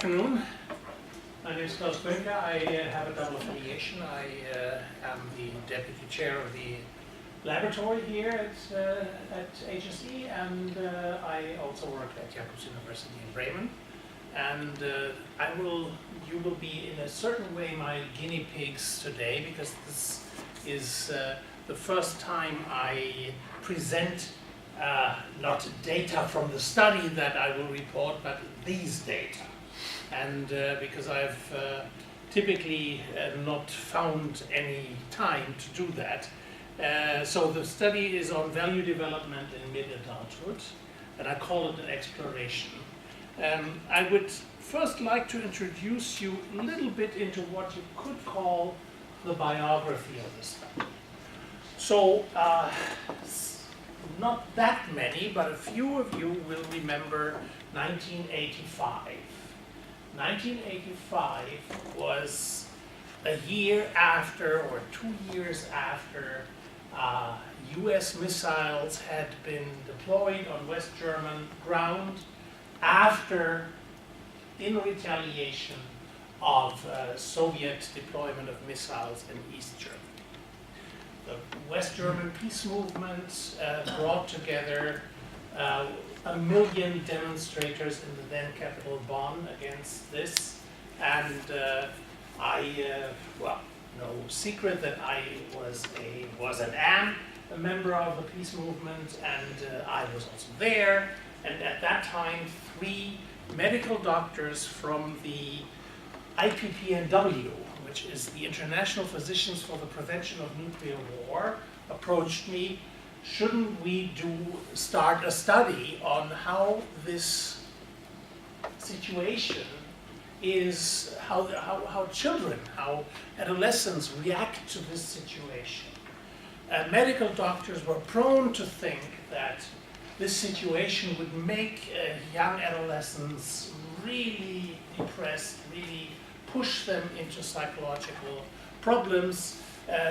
afternoon. My name is Boehnke. I have a double affiliation. I am the deputy chair of the laboratory here at HSE, and I also work at Jacobs University in Bremen. And you will be in a certain way my guinea pigs today, because this is the first time I present not data from the study that I will report, but these data. And because I've typically not found any time to do that. So the study is on value development in mid-adulthood, and I call it an exploration. I would first like to introduce you a little bit into what you could call the biography of the study. So, not that many, but a few of you will remember 1985. 1985 was a year after, or 2 years after, US missiles had been deployed on West German ground after, in retaliation of Soviet deployment of missiles in East Germany. The West German peace movement brought together 1 million demonstrators in the then capital Bonn against this, and no secret that I was and am a member of the peace movement, and I was also there. And at that time, 3 medical doctors from the IPPNW, which is the International Physicians for the Prevention of Nuclear War, approached me. Shouldn't we start a study on how this situation is, how children, how adolescents react to this situation? Medical doctors were prone to think that this situation would make young adolescents really depressed, really push them into psychological problems.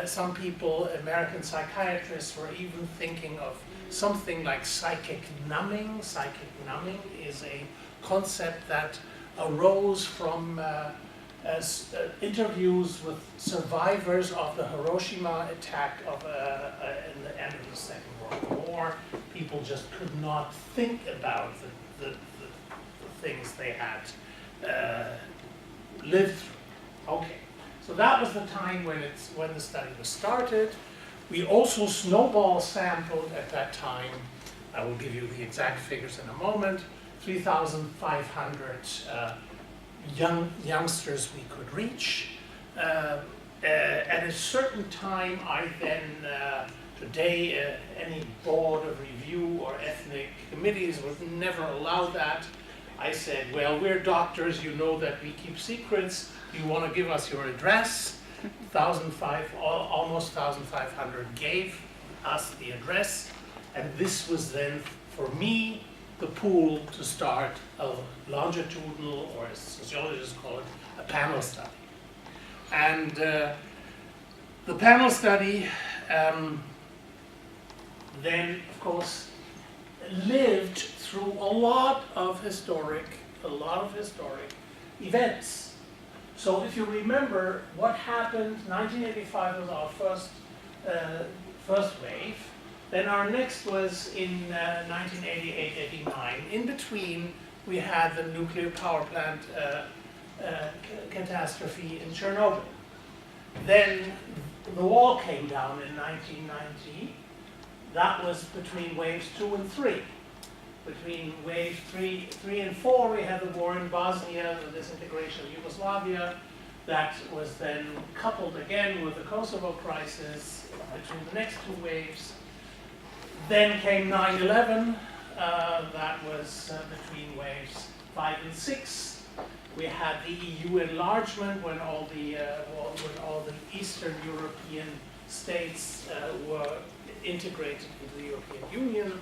Some people, American psychiatrists, were even thinking of something like psychic numbing. Psychic numbing is a concept that arose from interviews with survivors of the Hiroshima attack in the end of the Second World War. People just could not think about the things they had lived through. Okay. So that was the time when the study was started. We also snowball sampled at that time. I will give you the exact figures in a moment. 3,500 youngsters we could reach. At a certain time, I then, today, any board of review or ethnic committees would never allow that. I said, well, we're doctors, you know that we keep secrets. You want to give us your address? Almost 1,500 gave us the address, and this was then, for me, the pool to start a longitudinal, or as sociologists call it, a panel study. And the panel study then, of course, lived through a lot of historic events. So if you remember what happened, 1985 was our first wave. Then our next was in 1988-89. In between, we had the nuclear power plant catastrophe in Chernobyl. Then the wall came down in 1990. That was between waves 2 and 3. Between wave 3 and 4, we had the war in Bosnia, the disintegration of Yugoslavia. That was then coupled again with the Kosovo crisis between the next 2 waves. Then came 9/11. That was between waves 5 and 6. We had the EU enlargement when all the Eastern European states were integrated into the European Union.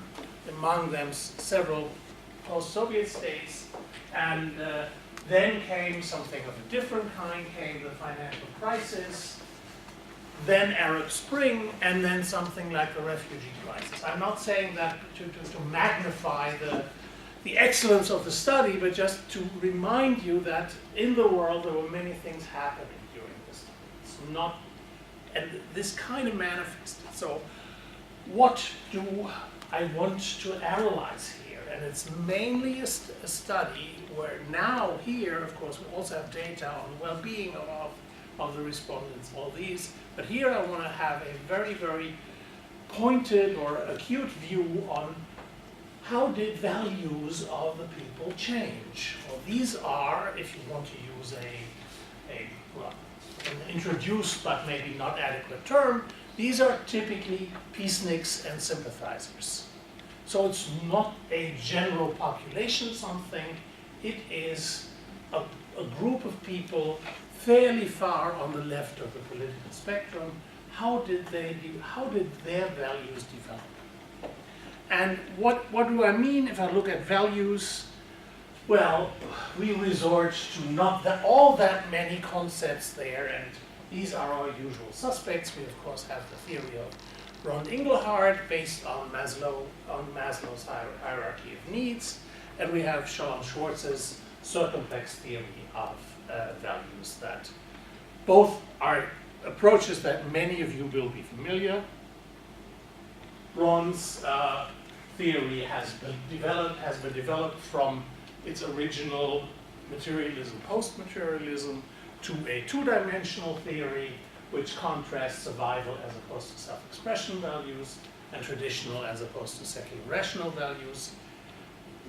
Among them, several post-Soviet states, and then came something of a different kind, came the financial crisis, then Arab Spring, and then something like the refugee crisis. I'm not saying that to magnify the excellence of the study, but just to remind you that in the world there were many things happening during this time. It's not, and this kind of manifested. So what do I want to analyze here? And it's mainly a study where now here, of course, we also have data on well-being of the respondents, all these. But here I want to have a very, very pointed or acute view on how did values of the people change. Well, these are, if you want to use well, an introduced but maybe not adequate term, these are typically peaceniks and sympathizers. So it's not a general population something, it is a group of people fairly far on the left of the political spectrum. How did their values develop? And what do I mean if I look at values? Well, we resort to not all that many concepts there, and these are our usual suspects. We of course have the theory of Ron Inglehart based on Maslow's hierarchy of needs, and we have Shalom Schwartz's circumplex theory of values, that both are approaches that many of you will be familiar. Ron's theory has been developed from its original materialism, post-materialism, to a two-dimensional theory which contrasts survival as opposed to self-expression values and traditional as opposed to secular rational values.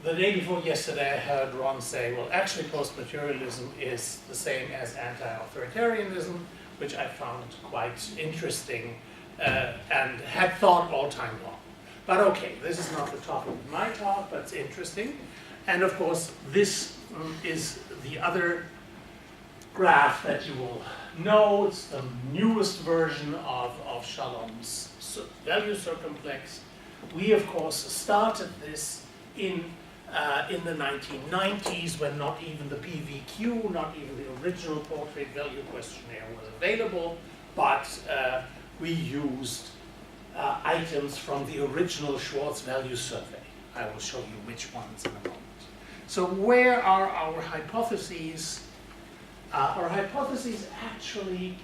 The day before yesterday I heard Ron say, well, actually post-materialism is the same as anti-authoritarianism, which I found quite interesting and had thought all time long. But okay, this is not the topic of my talk, but it's interesting. And of course, this is the other graph that you will know. It's the newest version of Shalom's value circumplex. We, of course, started this in the 1990s, when not even the PVQ, not even the original portrait value questionnaire was available, but we used items from the original Schwartz value survey. I will show you which ones in a moment. So where are our hypotheses? Our hypotheses actually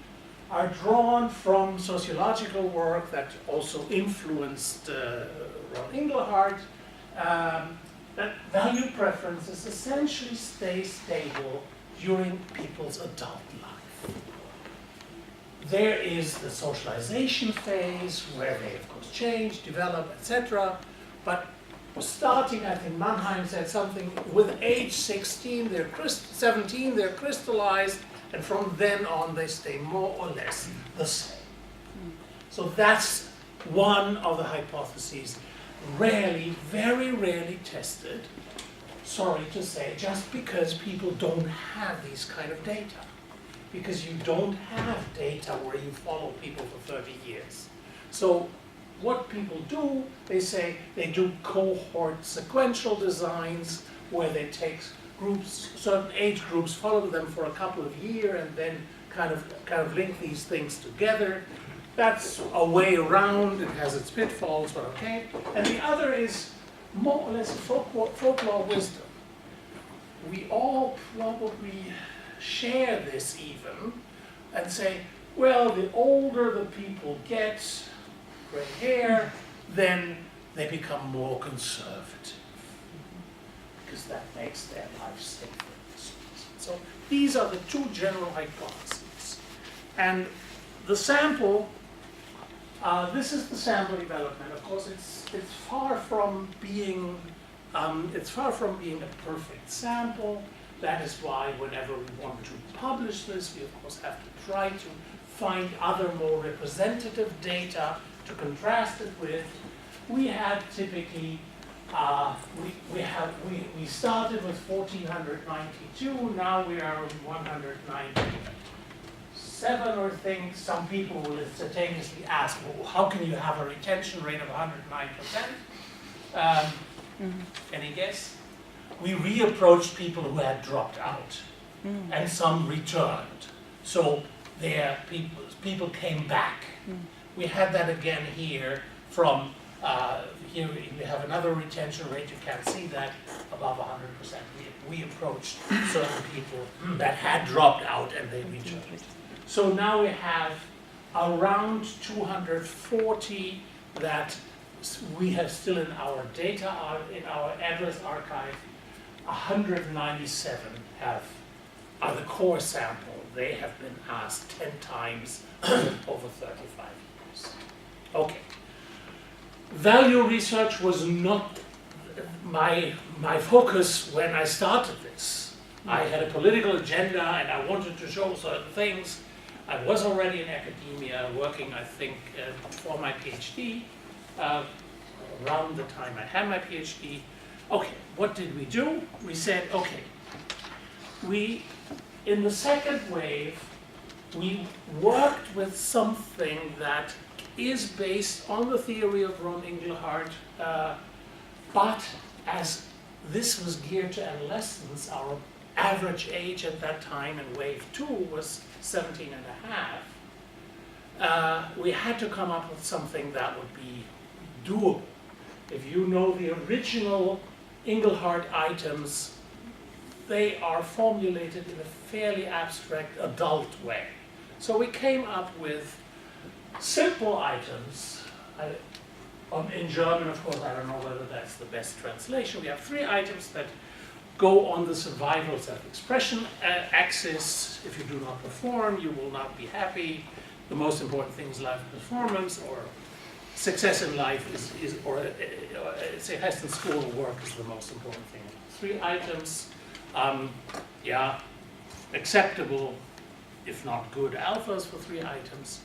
are drawn from sociological work that also influenced Ron Inglehart, that value preferences essentially stay stable during people's adult life. There is the socialization phase where they, of course, change, develop, etc. But starting, I think Mannheim said something, with age 17, they're crystallized, and from then on they stay more or less the same. So that's one of the hypotheses, rarely, very rarely tested, sorry to say, just because people don't have these kind of data. Because you don't have data where you follow people for 30 years. So what people do, they say they do cohort sequential designs where they take groups, certain age groups, follow them for a couple of years, and then kind of link these things together. That's a way around. It has its pitfalls, but okay. And the other is more or less folklore wisdom. We all probably share this even and say, well, the older the people get, gray hair, then they become more conservative, because that makes their life safer. So these are the two general hypotheses. And the sample, this is the sample development. Of course, it's far from being a perfect sample. That is why whenever we want to publish this, we of course have to try to find other more representative data to contrast it with. We had typically, we started with 1492, now we are 197 or things. Some people will instantaneously ask, well, how can you have a retention rate of 109%? Any guess? We reapproached people who had dropped out, and some returned. So people came back. We had that again here from Here we have another retention rate. You can't see that above 100%. We approached certain people that had dropped out and they returned. So now we have around 240 that we have still in our data, in our address archive. 197 are the core sample. They have been asked 10 times over 35 years. Okay. Value research was not my focus when I started this. I had a political agenda and I wanted to show certain things. I was already in academia working, I think, for my PhD, around the time I had my PhD. Okay, what did we do? We said, okay, in the second wave, we worked with something that is based on the theory of Ron Inglehart, but as this was geared to adolescents, our average age at that time in wave 2 was 17 and a half. We had to come up with something that would be doable. If you know the original Inglehart items, they are formulated in a fairly abstract adult way. So we came up with simple items. In German, of course, I don't know whether that's the best translation. We have 3 items that go on the survival self-expression axis. If you do not perform, you will not be happy. The most important thing is life performance, or success in life or success in school or work is the most important thing. 3 items, yeah, acceptable, if not good alphas for 3 items.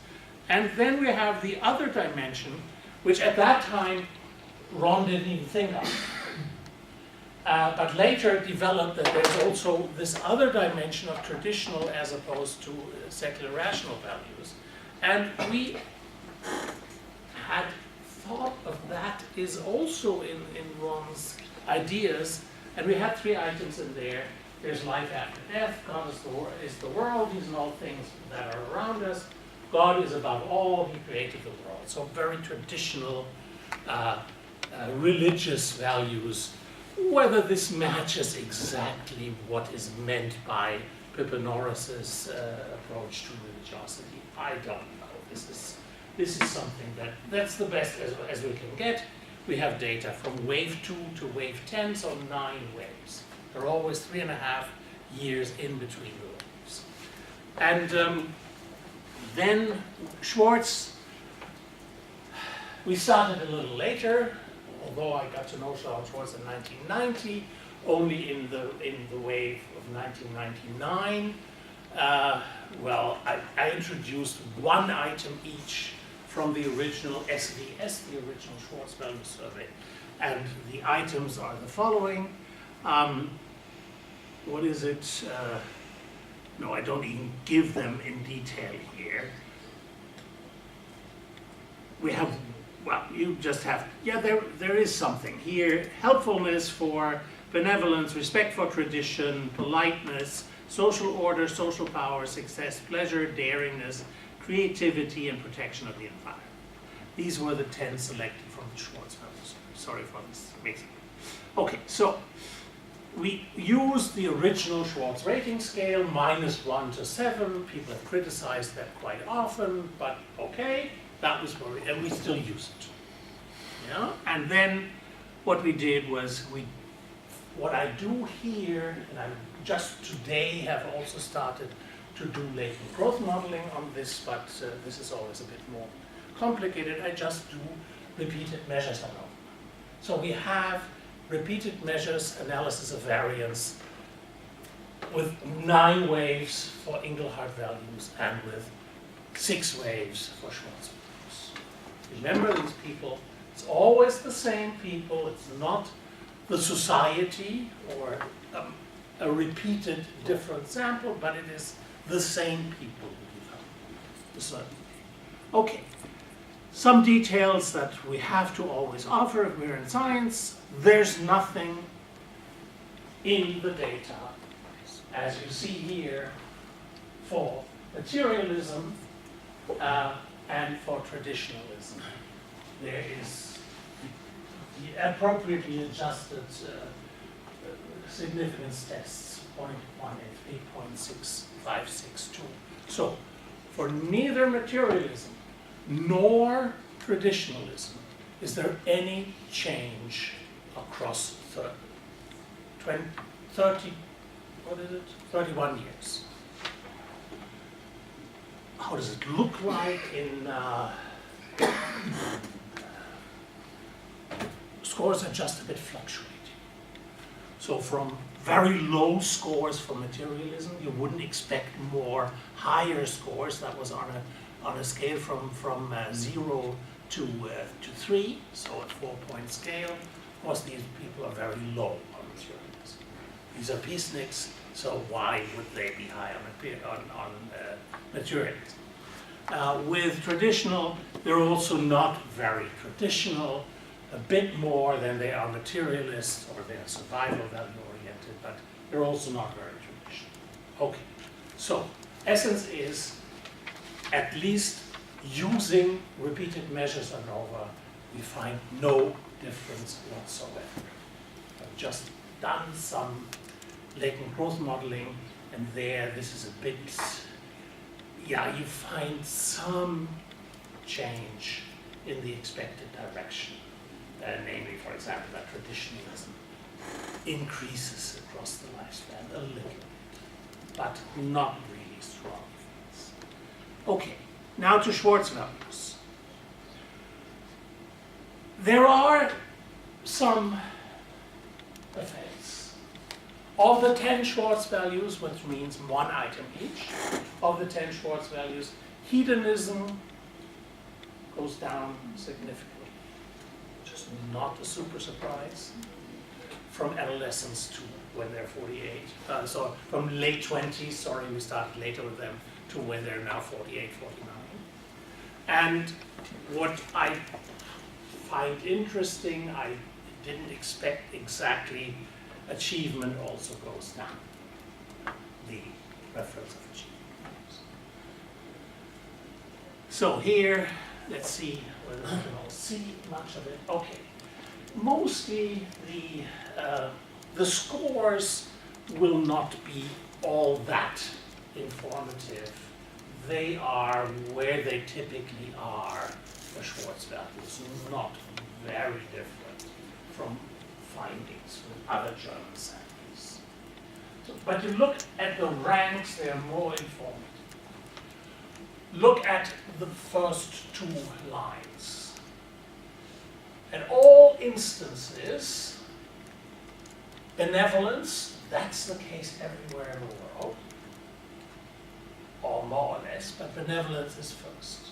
And then we have the other dimension, which at that time Ron didn't even think of. But later developed that there's also this other dimension of traditional as opposed to secular rational values. And we had thought of that is also in Ron's ideas. And we had 3 items in there. There's life after death. God is the world. He's in all things that are around us. God is above all. He created the world. So very traditional religious values. Whether this matches exactly what is meant by Pippa Norris's approach to religiosity, I don't know. This is something that's the best as we can get. We have data from wave 2 to wave 10, so 9 waves. There are always 3.5 years in between the waves. And then Schwartz, we started a little later, although I got to know Schwartz in 1990, only in the wave of 1999. Well, I introduced 1 item each from the original SVS, the original Schwartz Value Survey. And the items are the following. What is it? No, I don't even give them in detail here. We have, well, you just have, yeah, there is something here. Helpfulness for benevolence, respect for tradition, politeness, social order, social power, success, pleasure, daringness, creativity, and protection of the environment. These were the 10 selected from the Schwartz Value Survey. Sorry for this mixing. Okay, so we used the original Schwartz rating scale, -1 to 7. People have criticized that quite often, but okay, that was where and we still use it. Yeah? And then what we did was what I do here, and I just today have also started to do latent growth modeling on this, but this is always a bit more complicated. I just do repeated measures alone. So we have repeated measures, analysis of variance, with 9 waves for Inglehart values and with 6 waves for Schwartz values. Remember these people, it's always the same people, it's not the society or a repeated different sample, but it is the same people who develop. Okay, some details that we have to always offer if we're in science. There's nothing in the data, as you see here, for materialism and for traditionalism. There is the appropriately adjusted significance tests, 0.183, 0.6562. So, for neither materialism nor traditionalism is there any change across 31 years. How does it look like in scores are just a bit fluctuating. So from very low scores for materialism, you wouldn't expect more higher scores. That was on a scale from 0 to 3, so a 4-point scale. Of course, these people are very low on materialism. These are peaceniks, so why would they be high on materialism? With traditional, they're also not very traditional, a bit more than they are materialist, or they're survival value oriented, but they're also not very traditional. Okay, so essence is, at least using repeated measures ANOVA, we find no difference whatsoever. I've just done some latent growth modeling, and there, this is a bit, yeah, you find some change in the expected direction. Namely, for example, that traditionalism increases across the lifespan a little bit, but not really strong things. Okay, now to Schwartz values. There are some effects. Of the 10 Schwartz values, which means one item each, of the 10 Schwartz values, hedonism goes down significantly. Just not a super surprise. From adolescence to when they're 48. So from late 20s, sorry, we started later with them, to when they're now 48, 49. And what I find interesting, I didn't expect exactly, achievement also goes down. The reference of achievement. So here, let's see whether we can all see much of it. Okay, mostly the scores will not be all that informative. They are where they typically are, the Schwartz values, not very different from findings with other German samples. So, but you look at the ranks, they are more informative. Look at the first two lines. At all instances, benevolence, that's the case everywhere in the world, or more or less, but benevolence is first.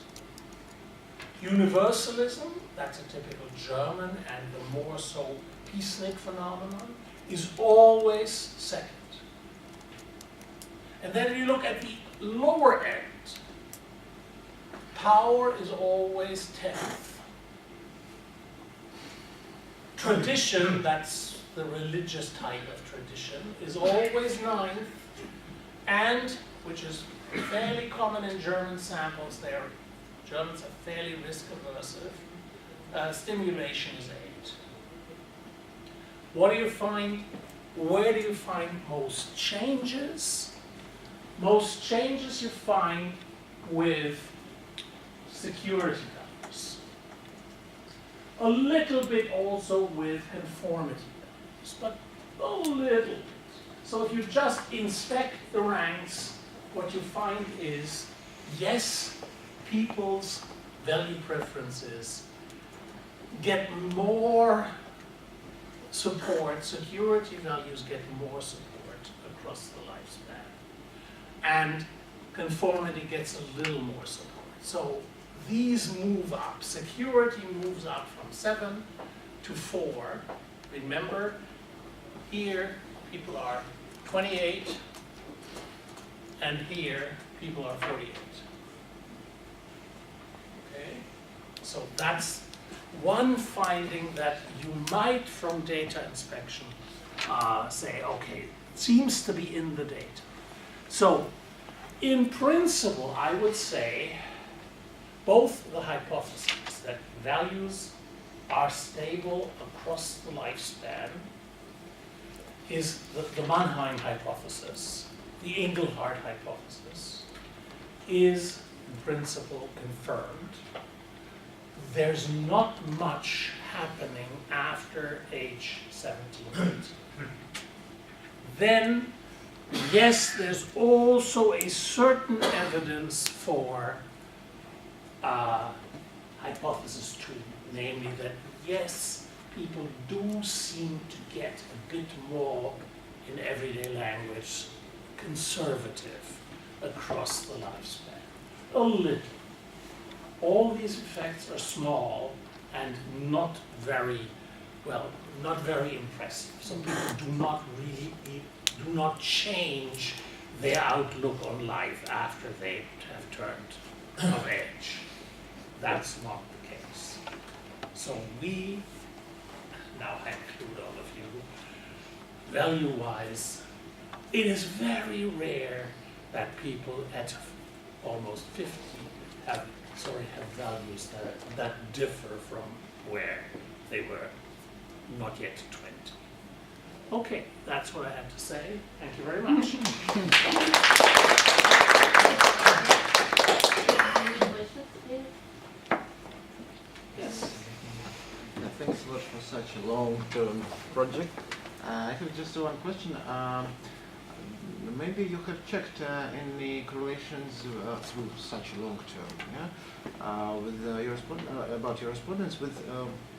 Universalism, that's a typical German and the more so peacenik phenomenon, is always second. And then you look at the lower end, power is always 10th. Tradition, that's the religious type of tradition, is always 9th, and, which is fairly common in German samples, Germans are fairly risk-aversive, stimulation is 8. What do you find? Where do you find most changes? Most changes you find with security values. A little bit also with conformity values, but a little bit. So if you just inspect the ranks, what you find is, yes, people's value preferences get more support, security values get more support across the lifespan. And conformity gets a little more support. So these move up. Security moves up from 7 to 4. Remember, here people are 28, and here people are 48. Okay? So that's one finding that you might, from data inspection, say, okay, it seems to be in the data. So, in principle, I would say both the hypotheses that values are stable across the lifespan is the Mannheim hypothesis, the Engelhardt hypothesis, is in principle confirmed. There's not much happening after age 17. Then, yes, there's also a certain evidence for hypothesis 2, namely that yes, people do seem to get a bit more, in everyday language, conservative across the lifespan. A little. All these effects are small and not very, well, not very impressive. Some people do not change their outlook on life after they have turned of age. That's not the case. So we, now I include all of you, value-wise, it is very rare that people at almost 50 have values that differ from where they were not yet 20. Okay, that's what I had to say. Thank you very much. Yes. Thanks a lot for such a long-term project. I have just one question. Maybe you have checked any correlations through such a long term, yeah? With about your respondents, with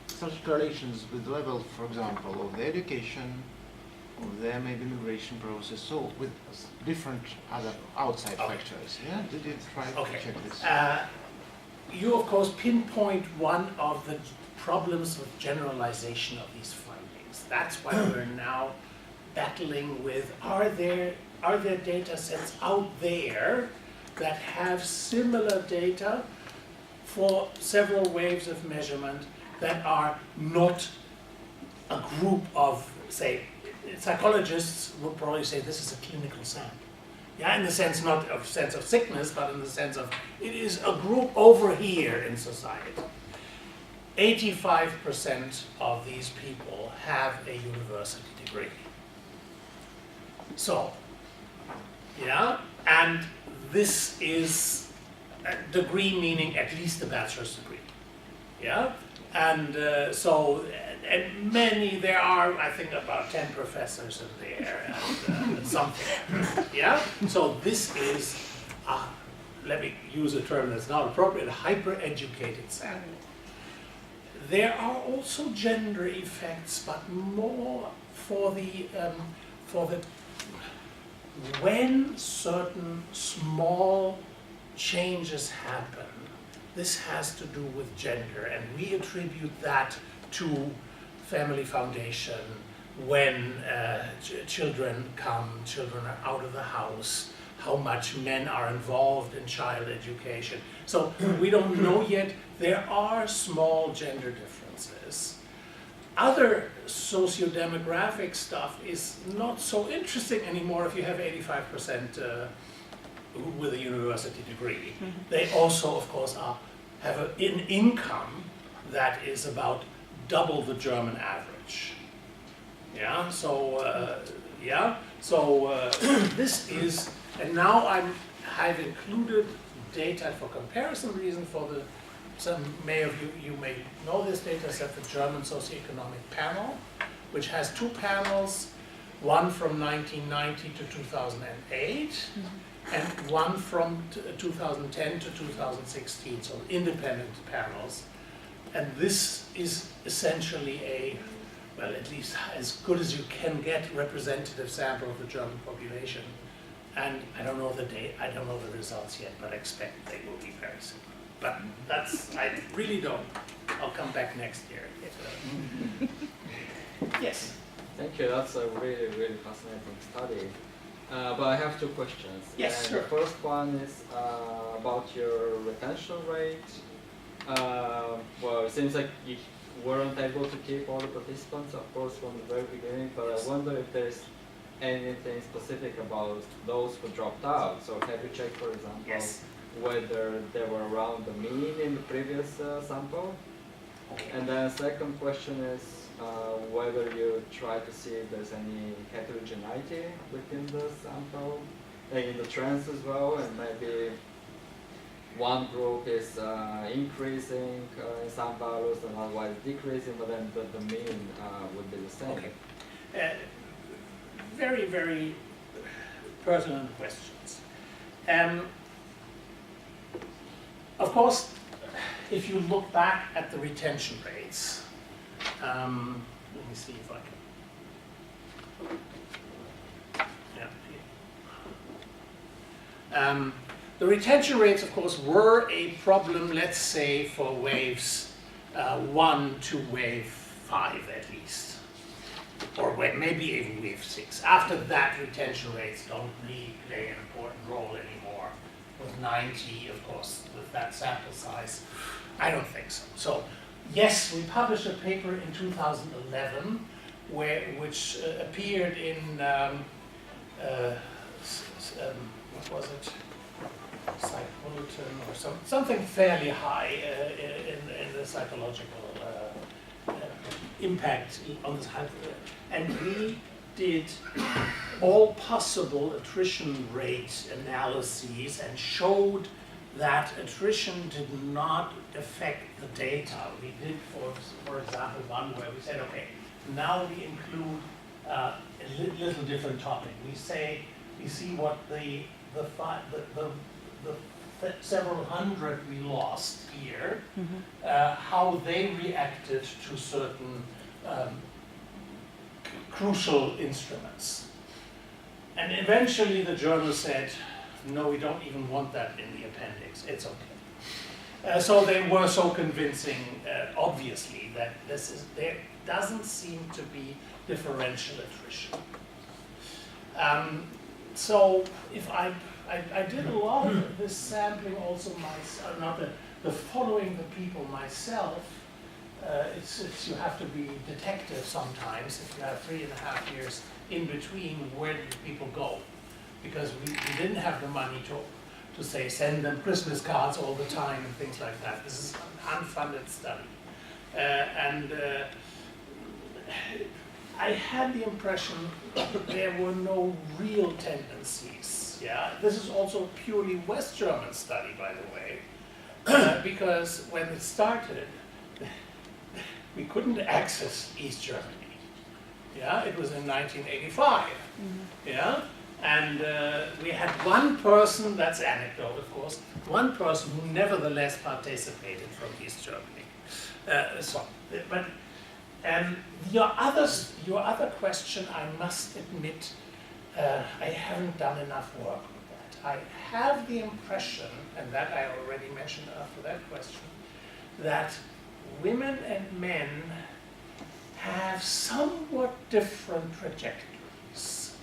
such correlations with the level, for example, of the education, of their maybe migration process, so with different other outside factors, yeah? Did you try to check this? You, of course, pinpoint one of the problems with generalization of these findings. That's why we're now battling with, are there data sets out there that have similar data for several waves of measurement that are not a group of, say, psychologists would probably say this is a clinical sample. Yeah, in the sense not of sense of sickness, but in the sense of it is a group over here in society. 85% of these people have a university degree. So, yeah, and this is a degree meaning at least a bachelor's degree. Yeah, and and many, there are, I think, about 10 professors in there and something. Yeah, so this is, let me use a term that's not appropriate, a hyper-educated sample. There are also gender effects, but more for the when certain small changes happen. This has to do with gender, and we attribute that to family foundation. When children are out of the house, how much men are involved in child education. So we don't know yet. There are small gender differences. Other socio-demographic stuff is not so interesting anymore if you have 85% with a university degree. They also, of course, have an income that is about double the German average. Yeah, so this is, and now I've included data for comparison reason for the, some of you may know this data set, the German socioeconomic panel, which has two panels, one from 1990 to 2008, and one from 2010 to 2016, so independent panels. And this is essentially a, well, at least as good as you can get, representative sample of the German population. And I don't know the date, I don't know the results yet, but I expect they will be very similar. But that's, I really don't. I'll come back next year. Yes. Thank you. That's a really, really fascinating study. But I have two questions. Yes, and sure. The first one is about your retention rate. Well, it seems like you weren't able to keep all the participants, of course, from the very beginning, but I wonder if there's anything specific about those who dropped out. So have you checked, for example, Yes. whether they were around the mean in the previous sample? And then second question is whether you try to see if there's any heterogeneity within the sample, in the trends as well, and maybe one group is increasing in some values and otherwise decreasing, but then the mean would be the same. Okay. Very, very pertinent questions. Of course, if you look back at the retention rates, let me see if I can. Yeah. The retention rates, of course, were a problem, let's say, for waves 1 to wave 5 at least, or maybe even wave 6. After that, retention rates don't really play an important role anymore. With 90, of course, with that sample size, I don't think so. So, yes, we published a paper in 2011, which appeared in, what was it? Psychology or something fairly high in the psychological impact on this. And we did all possible attrition rate analyses and showed that attrition did not affect the data. We did, for example, one where we said, okay, now we include a little different topic. We see what the several hundred we lost here, how they reacted to certain crucial instruments. And eventually the journal said, no, we don't even want that in the appendix, it's okay. So they were so convincing, obviously, that there doesn't seem to be differential attrition. So if I did a lot of this sampling also myself, not the following the people myself. You have to be detective sometimes. If you have 3.5 years in between, where did people go? Because we didn't have the money to say send them Christmas cards all the time and things like that. This is an unfunded study. I had the impression that there were no real tendencies. Yeah, this is also a purely West German study, by the way, because when it started, we couldn't access East Germany. Yeah, it was in 1985. Yeah, and we had one person, that's anecdote, of course, one person who nevertheless participated from East Germany. Your other question, I must admit, I haven't done enough work with that. I have the impression, and that I already mentioned after that question, that women and men have somewhat different trajectories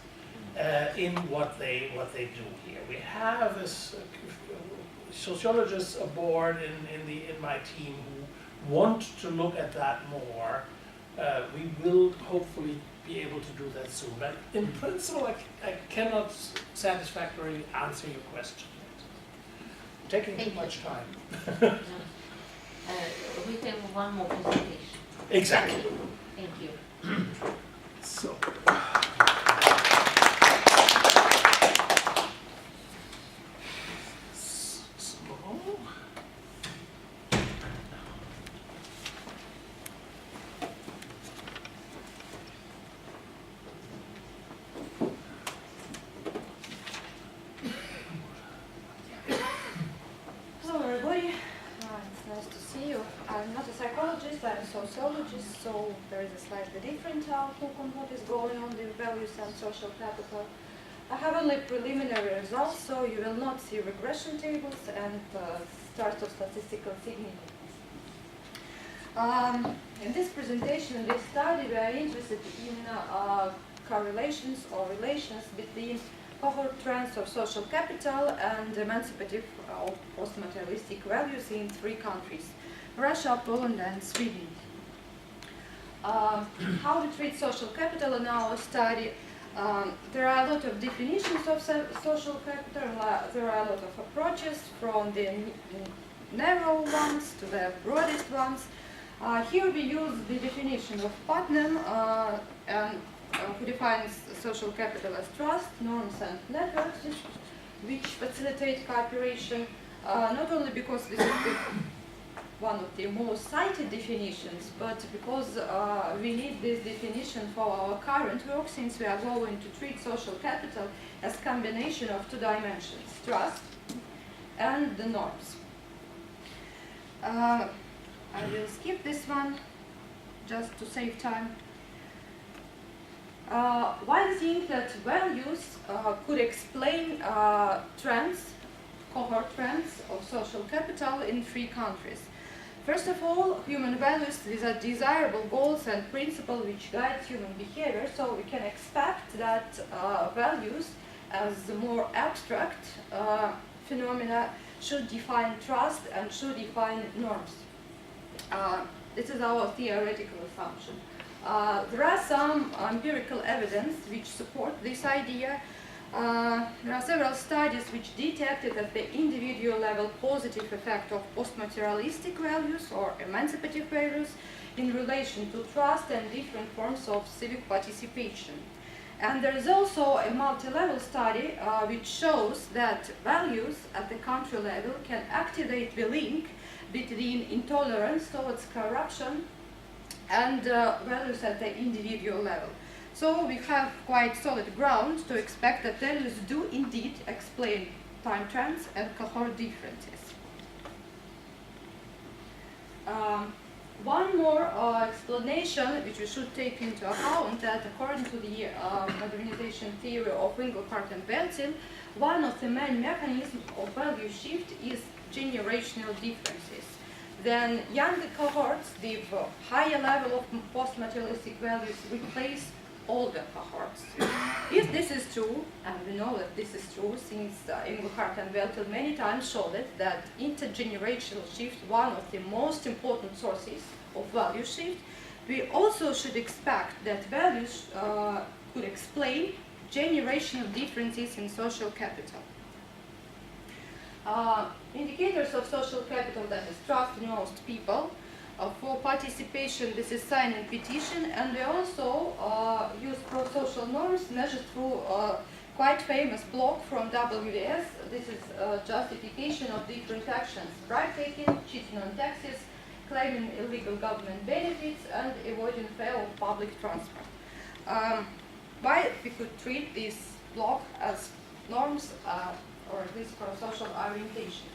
in what they do here. We have this sociologists aboard in my team who want to look at that more. We will hopefully be able to do that soon. But in principle, I cannot satisfactorily answer your question yet. Taking too much time. We have one more presentation. Exactly. Thank you. So. Sociologist, so there is a slightly different outlook on what is going on with values and social capital. I have only preliminary results, so you will not see regression tables and start of statistical significance. In this presentation, in this study, we are interested in correlations or relations between cohort trends of social capital and emancipative or post-materialistic values in 3 countries: Russia, Poland, and Sweden. How we treat social capital in our study. There are a lot of definitions of social capital. There are a lot of approaches, from the narrow ones to the broadest ones. Here we use the definition of Putnam, who defines social capital as trust, norms, and networks, which facilitate cooperation, not only because this is one of the most cited definitions, but because we need this definition for our current work, since we are going to treat social capital as a combination of two dimensions, trust and the norms. I will skip this one just to save time. Why I think that values could explain trends, cohort trends of social capital in 3 countries. First of all, human values, these are desirable goals and principles which guide human behavior, so we can expect that values as the more abstract phenomena should define trust and should define norms. This is our theoretical assumption. There are some empirical evidence which support this idea. There are several studies which detected at the individual level positive effect of post-materialistic values or emancipative values in relation to trust and different forms of civic participation. And there is also a multi-level study which shows that values at the country level can activate the link between intolerance towards corruption and values at the individual level. So we have quite solid ground to expect that values do indeed explain time trends and cohort differences. One more explanation which we should take into account, that according to the modernization theory of Engelhardt and Boehnke, one of the main mechanisms of value shift is generational differences. Then younger cohorts with higher level of post-materialistic values replace older cohorts. If this is true, and we know that this is true since Engelhardt and Boehnke many times showed it, that intergenerational shift, one of the most important sources of value shift, we also should expect that values could explain generational differences in social capital. Indicators of social capital, that is trust in most people. For participation, this is sign and petition, and we also use pro-social norms measured through quite famous block from WS. This is justification of different actions: bribe-taking, cheating on taxes, claiming illegal government benefits, and avoiding fare of public transport. Why we could treat this block as norms, or at least for social orientation?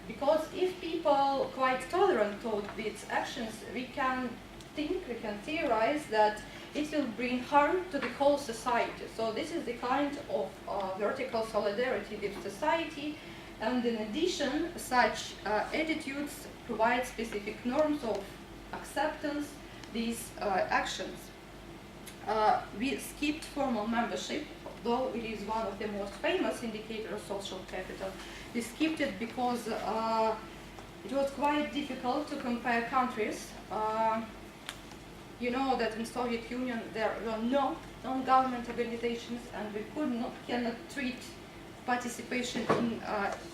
Because if people quite tolerant toward these actions, we can theorize that it will bring harm to the whole society. So this is the kind of vertical solidarity with society, and in addition, such attitudes provide specific norms of acceptance these actions. We skipped formal membership, though it is one of the most famous indicators of social capital. We skipped it because it was quite difficult to compare countries. You know that in Soviet Union there were no non-government organizations, and we cannot treat participation in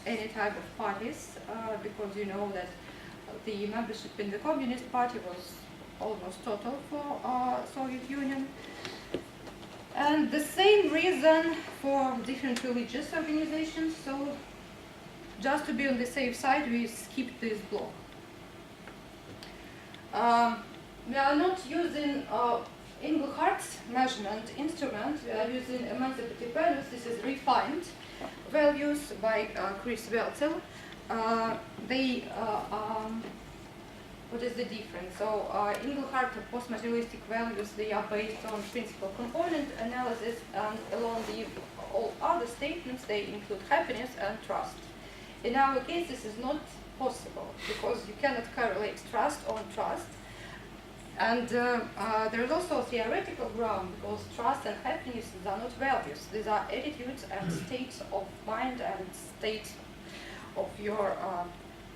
any type of parties because you know that the membership in the Communist Party was almost total for Soviet Union. And the same reason for different religious organizations. So just to be on the safe side, we skipped this block. We are not using Engelhardt's measurement instrument. We are using emancipative values. This is refined values by Chris Welzel. What is the difference? So Engelhardt post-materialistic values, they are based on principal component analysis, and along all other statements they include happiness and trust. In our case, this is not possible because you cannot correlate trust on trust. And there is also a theoretical ground because trust and happiness are not values. These are attitudes and states of mind and states of your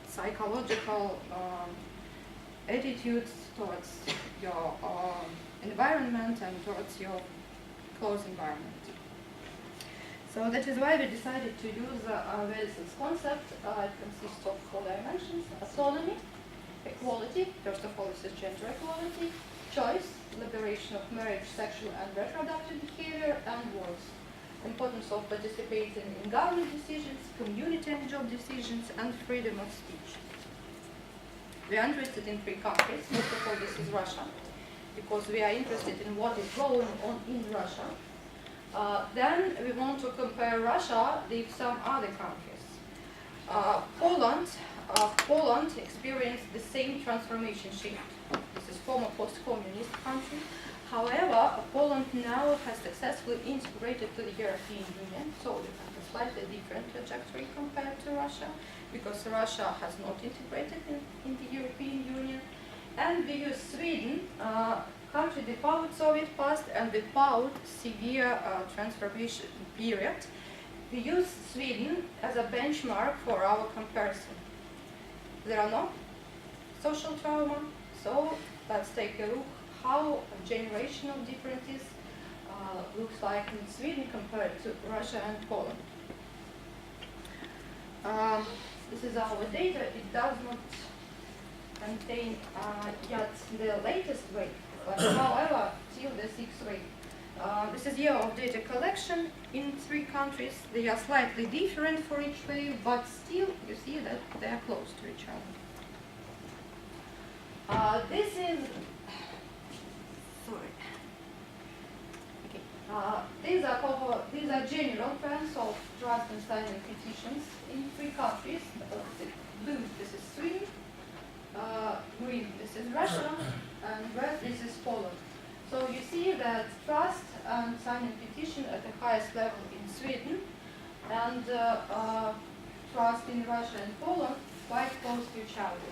psychological attitudes towards your environment and towards your close environment. So that is why we decided to use Welzel's concept. It consists of 4 dimensions: autonomy, equality. First of all, this is gender equality, choice, liberation of marriage, sexual and reproductive behavior, and voice. Importance of participating in government decisions, community and job decisions, and freedom of speech. We are interested in 3 countries. First of all, this is Russia, because we are interested in what is going on in Russia. Then we want to compare Russia with some other countries. Poland experienced the same transformation shift. This is former post-communist country. However, Poland now has successfully integrated to the European Union, so we have a slightly different trajectory compared to Russia, because Russia has not integrated in the European Union. And we use Sweden, country without Soviet past and without severe transformation period. We use Sweden as a benchmark for our comparison. There are no social trauma, so let's take a look how generational differences looks like in Sweden compared to Russia and Poland. This is our data. It does not contain yet the latest weight, but however, still the 6th weight. This is year of data collection in 3 countries. They are slightly different for each wave, but still you see that they are close to each other. This is sorry. Okay. These are general trends of trust and signing petitions in 3 countries. Blue, this is Sweden. Green, this is Russia, and red, this is Poland. So you see that trust and signing petition at the highest level in Sweden, and trust in Russia and Poland quite close to each other.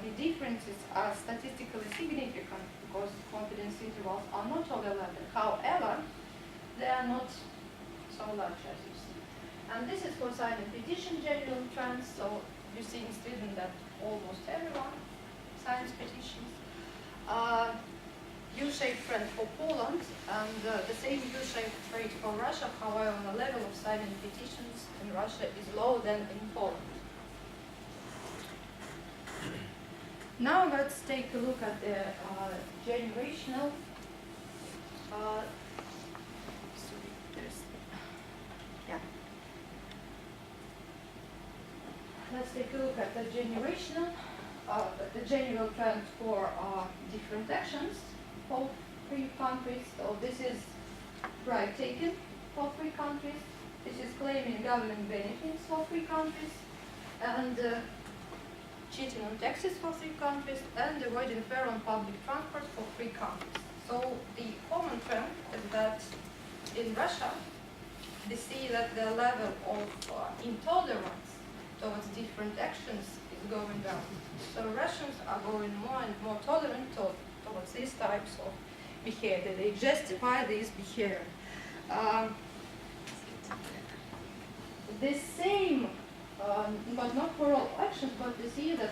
The differences are statistically significant because confidence intervals are not overlapping. However, they are not so large as you see. And this is for signing petition general trends. So you see in Sweden that almost everyone signs petitions. U-shaped trend for Poland, and the same U-shaped trend for Russia. However, the level of signing petitions in Russia is lower than in Poland. Now let's take a look at the generational. Let's take a look at the generational, the general trend for different actions for 3 countries. So this is bribe taking for 3 countries. This is claiming government benefits for 3 countries, and cheating on taxes for 3 countries, and avoiding fare on public transport for 3 countries. So the common trend is that in Russia, we see that the level of intolerance towards different actions is going down. So Russians are going more and more tolerant towards these types of behavior. They justify this behavior. The same, but not for all actions, but we see that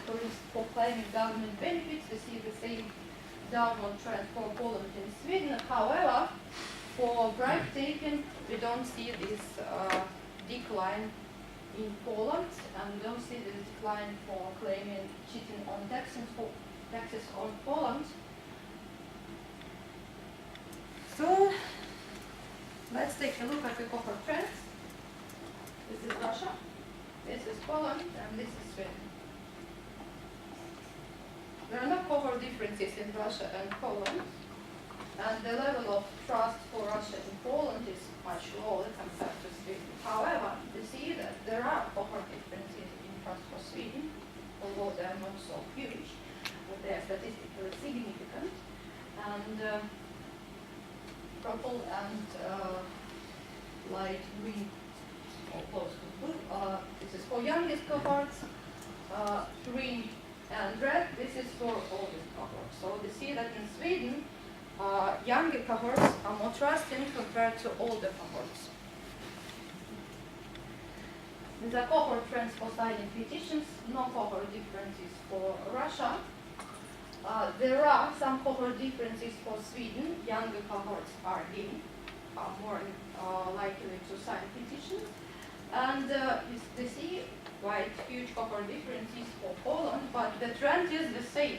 for claiming government benefits, we see the same downward trend for Poland and Sweden. However, for bribe taking, we don't see this decline in Poland, and we don't see this decline for claiming cheating on taxes on Poland. So let's take a look at the cohort trends. This is Russia, this is Poland, and this is Sweden. There are no cohort differences in Russia and Poland, and the level of trust for Russia and Poland is much lower compared to Sweden. However, we see that there are cohort differences in trust for Sweden, although they are not so huge, but they are statistically significant. And purple and light green, or close to blue, this is for youngest cohorts. Green and red, this is for oldest cohorts. So we see that in Sweden, younger cohorts are more trusting compared to older cohorts. These are cohort trends for signing petitions, no cohort differences for Russia. There are some cohort differences for Sweden. Younger cohorts are more likely to sign petitions. And you see quite huge cohort differences for Poland, but the trend is the same.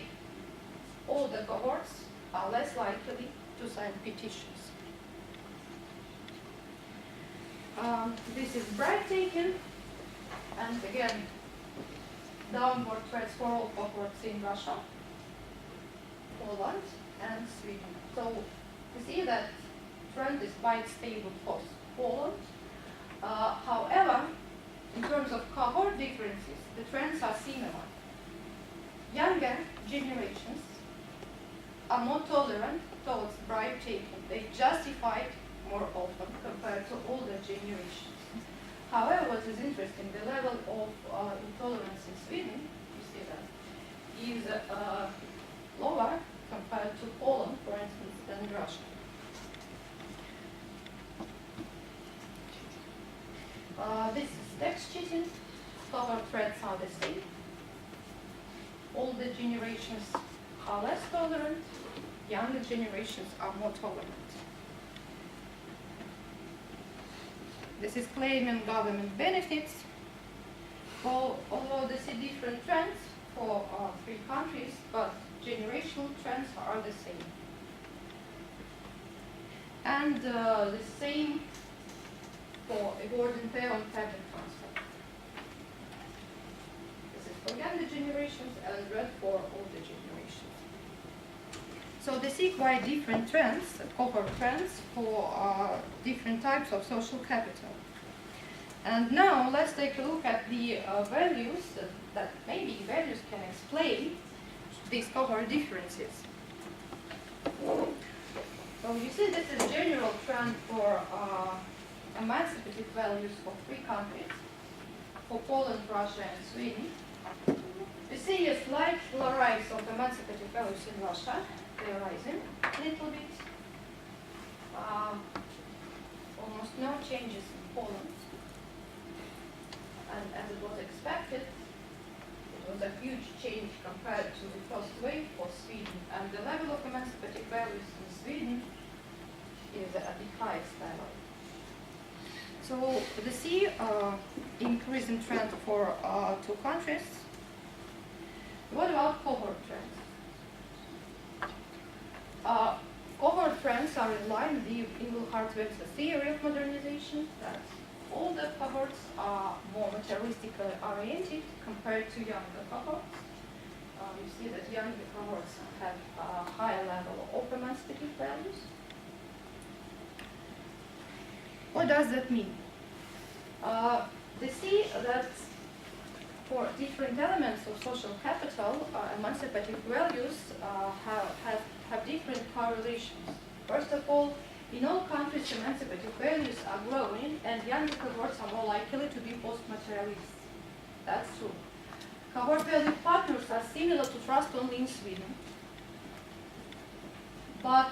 All the cohorts are less likely to sign petitions. This is bribe-taking, and again, downward trends for all cohorts in Russia, Poland, and Sweden. So you see that trend is quite stable for Poland. However, in terms of cohort differences, the trends are similar. Younger generations are more tolerant towards bribe taking. They justify it more often compared to older generations. However, what is interesting, the level of intolerance in Sweden, you see that, is lower compared to Poland, for instance, than Russia. This is tax cheating. Cohort threats are the same. Older generations are less tolerant. Younger generations are more tolerant. This is claiming government benefits. Although they see different trends for three countries, but generational trends are the same. And the same for awarding pay on cabinet transfer. This is for younger generations and red for older generations. So they see quite different trends, cohort trends, for different types of social capital. And now let's take a look at the values that maybe values can explain these cohort differences. So you see this is general trend for emancipative values for three countries, for Poland, Russia, and Sweden. You see a slight rise of emancipative values in Russia. They are rising a little bit. Almost no changes in Poland. And as it was expected, it was a huge change compared to the first wave for Sweden. And the level of emancipative values in Sweden is at the highest level. So we see increasing trend for two countries. What about cohort trends? Cohort trends are in line with the Engelhardt-Webster theory of modernization, that older cohorts are more materialistically oriented compared to younger cohorts. You see that younger cohorts have a higher level of emancipative values. What does that mean? They see that for different elements of social capital, emancipative values have different correlations. First of all, in all countries, emancipative values are growing, and younger cohorts are more likely to be post-materialists. That's true. Cohort value partners are similar to trust only in Sweden. But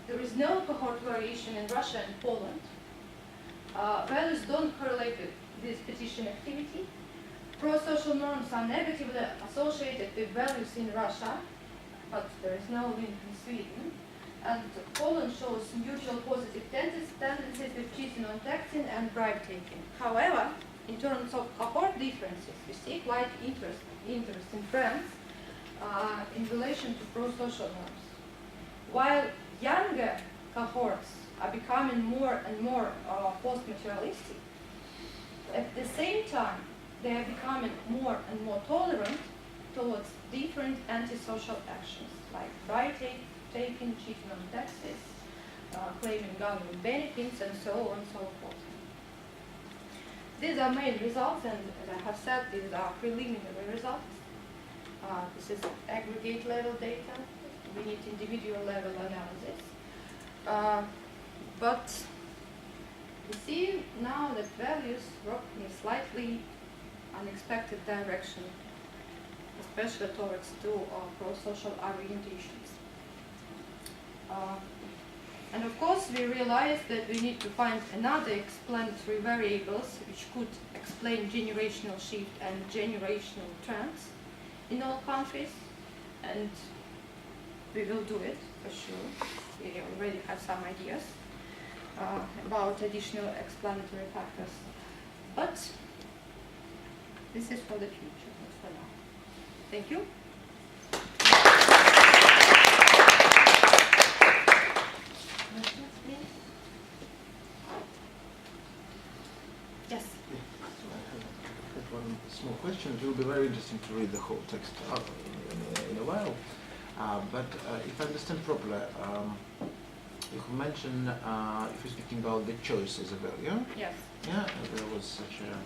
there is no cohort variation in Russia and Poland. Values don't correlate with this petition activity. Pro-social norms are negatively associated with values in Russia, but there is no link in Sweden. And Poland shows mutual positive tendencies with cheating on taxing and bribe-taking. However, in terms of cohort differences, we see quite interesting trends in relation to pro-social norms. While younger cohorts are becoming more and more post-materialistic, at the same time, they are becoming more and more tolerant towards different antisocial actions, like bribe-taking, cheating on taxes, claiming government benefits, and so on and so forth. These are main results, and as I have said, these are preliminary results. This is aggregate level data. We need individual level analysis. But we see now that values work in a slightly unexpected direction, especially towards two pro-social orientations. And of course, we realize that we need to find another explanatory variables which could explain generational shift and generational trends in all countries, and we will do it for sure. We already have some ideas about additional explanatory factors. But This is for the future, not for now. Thank you. Questions, please? Yes. So I have one small question. It will be very interesting to read the whole text in a while. But if I understand properly, you mentioned, if you're speaking about the choice as a value, Yes. yeah, there was such a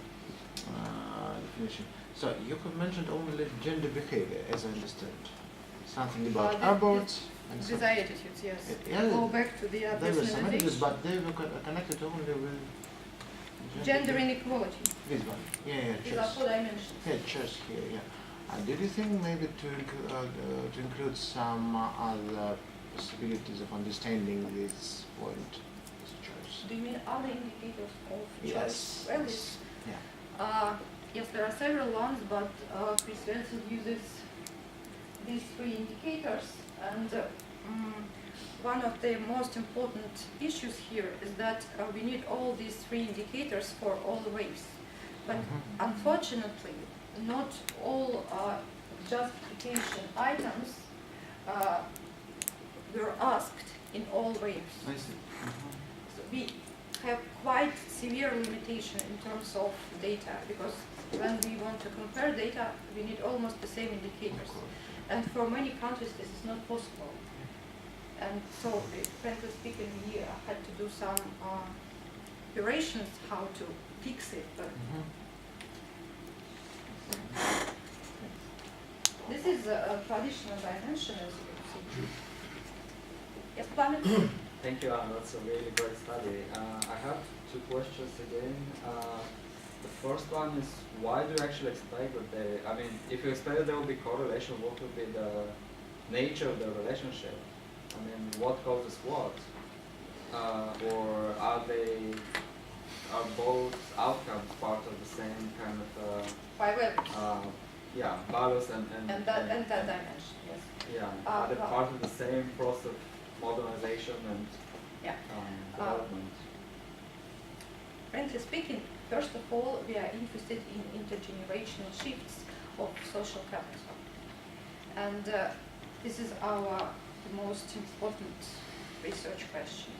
definition. So you have mentioned only gender behavior, as I understand. Something about aborts and These some, are attitudes, yes. yeah, Go back to the there were some attitudes, personalization. but they were connected only with Gender inequality. This one, yeah, These are choice. 4 dimensions. Yeah, choice here, yeah. Did you think maybe to include some other possibilities of understanding this point, this choice? Do you mean other indicators of choice? Yes. Well, Yes. Yeah. yes, there are several ones, but Chris Wilson uses these 3 indicators, and one of the most important issues here is that we need all these 3 indicators for all the waves. But unfortunately, not all justification items were asked in all waves. I see. So we have quite severe limitation in terms of data, because when we want to compare data, we need almost the same indicators. And for many countries, this is not possible. And so, frankly speaking, we had to do some operations how to fix it. But this is a traditional dimension, as you can see. Yes, Planet? Thank you, Anna. That's a really great study. I have 2 questions again. The first one is, why do you actually expect that I mean, if you expect that there will be correlation, what would be the nature of the relationship? I mean, what causes what? Or are both outcomes part of the same kind of, By web. yeah, values and that dimension, yes. yeah, are they part of the same process of modernization and Yeah. development? Frankly speaking, first of all, we are interested in intergenerational shifts of social capital. And this is our most important research question.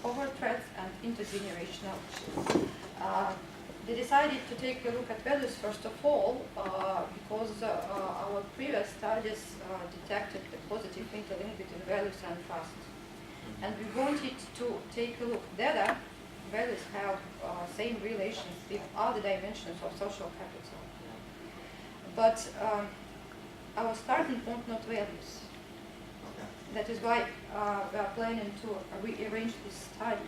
Cohort threats and intergenerational shifts. We decided to take a look at values first of all because our previous studies detected the positive interlink between values and trust. And we wanted to take a look whether values have same relations with other dimensions of social capital. But our starting point not values. That is why we are planning to rearrange this study.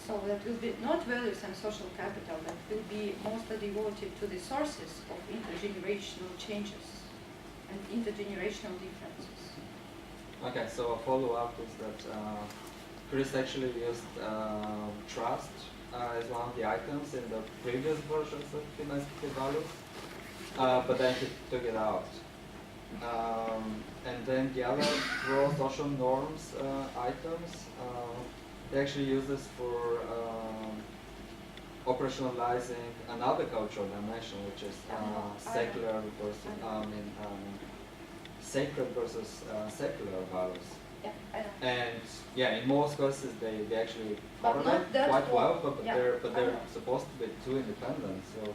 So that will be not values and social capital, that will be mostly devoted to the sources of intergenerational changes and intergenerational differences. Okay, so a follow-up is that Chris actually used trust as one of the items in the previous versions of domestic values, but then he took it out. And then the other pro-social norms items, they actually use this for operationalizing another cultural dimension, which is secular versus, sacred versus secular values. Yeah, I know. And yeah, in most cases they actually But correlate not that quite well, all. but Yeah, they're I know. supposed to be 2 independent. So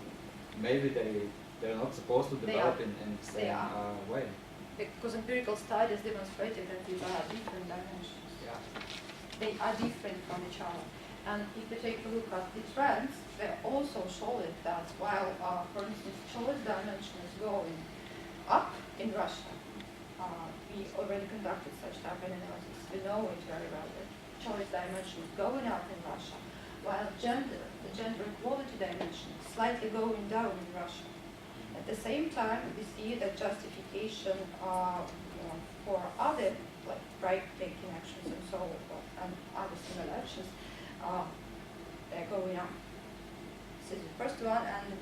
maybe they're not supposed to They develop are. in the They same are. way. Because empirical studies demonstrated that these are different dimensions. Yeah. They are different from each other. And if you take a look at the trends, they also show it that while, for instance, choice dimension is going up in Russia, we already conducted such type of analysis. We know it very well that choice dimension is going up in Russia, while the gender equality dimension is slightly going down in Russia. At the same time, we see that justification for other, like right-taking actions and so on, and other similar actions, they're going up. This is the first one, and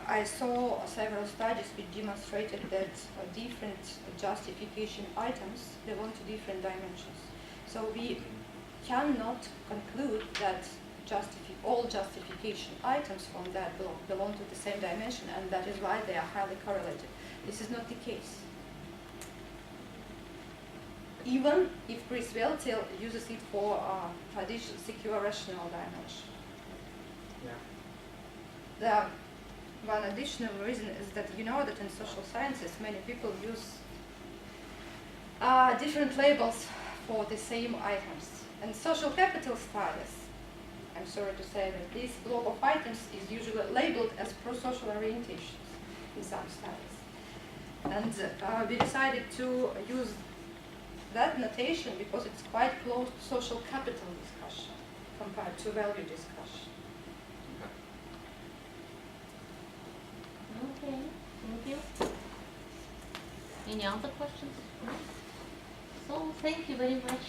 I saw several studies which demonstrated that different justification items belong to different dimensions. So we cannot conclude that all justification items from that belong to the same dimension, and that is why they are highly correlated. This is not the case. Even if Chris Weltel uses it for traditional secure rational dimension. Yeah. The one additional reason is that you know that in social sciences many people use different labels for the same items. And social capital studies, I'm sorry to say that this block of items is usually labeled as pro-social orientations in some studies. And we decided to use that notation because it's quite close to social capital discussion compared to value discussion. Okay, thank you. Any other questions? So thank you very much.